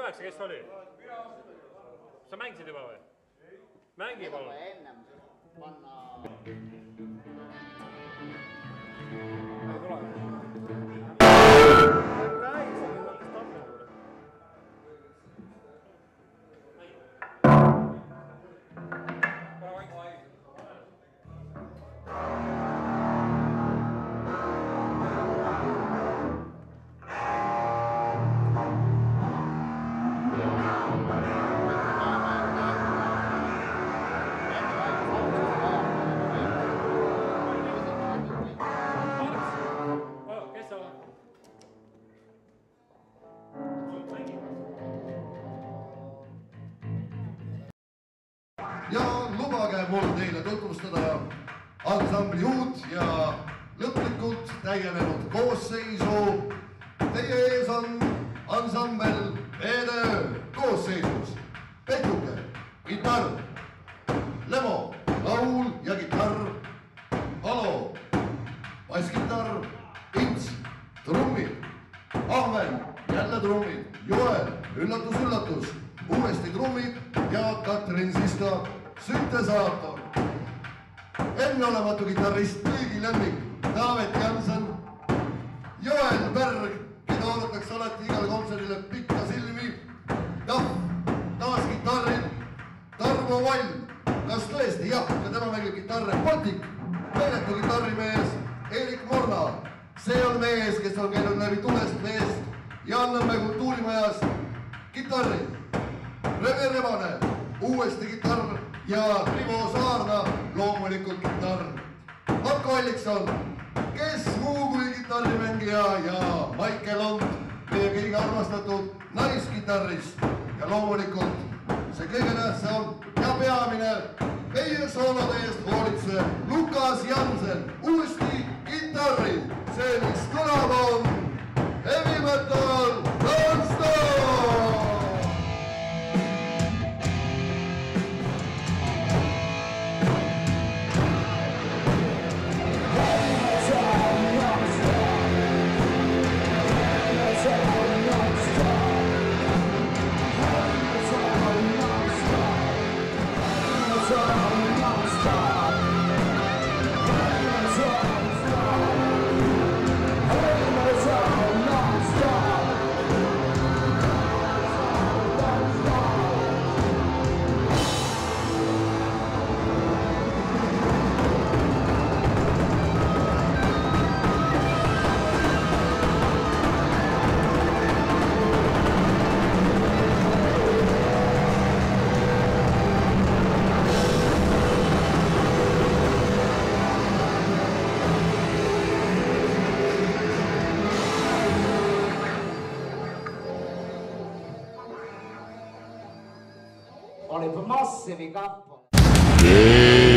8, kes oli? Sa mängisid juba või? Mängi palun. Ennem panna... Ja lubage mul teile tutvustada ansambli uut ja lõplikult täienenud koosseisu. Teie ees on ansambel EDÖ koosseisus. Petruke, kitarr, Lemo, laul ja kitarr, Halo, basskitarr, Ints, trummid, Ahven, jälle trummid, Joel, üllatus, üllatus, uuesti trummid ja Katrin Siska, süntesaator. Enneolematu kitarrist, kõigi lemmik, Taavet Jansen, Joel Berg, keda oodatakse alati igale kontserdile pikka silmi, taas kitarril, Tarmo Vall, kas tõesti jah, ja tema mängib kitarre, Baltik, meeletu kitarrimees, Erik Morna, see on mees, kes on käinud läbi tulest meest ja Nõmme kultuurimajas kitarri. Rene Rebane, uuesti kitarr ja Rivo Saarna, loomulikult kitarr. Marko Allikson, kes muu kui kitarrimängija ja Maike Lond, meie kõige armastatud naiskitarrist ja loomulikult see kõige tähtsam ja peamine meie soolode eest hoolitse Lukas Jansen, uuesti kitarri. See, mis kõlab on Heavy Metal Non-Stop! Oli massiivi kappale.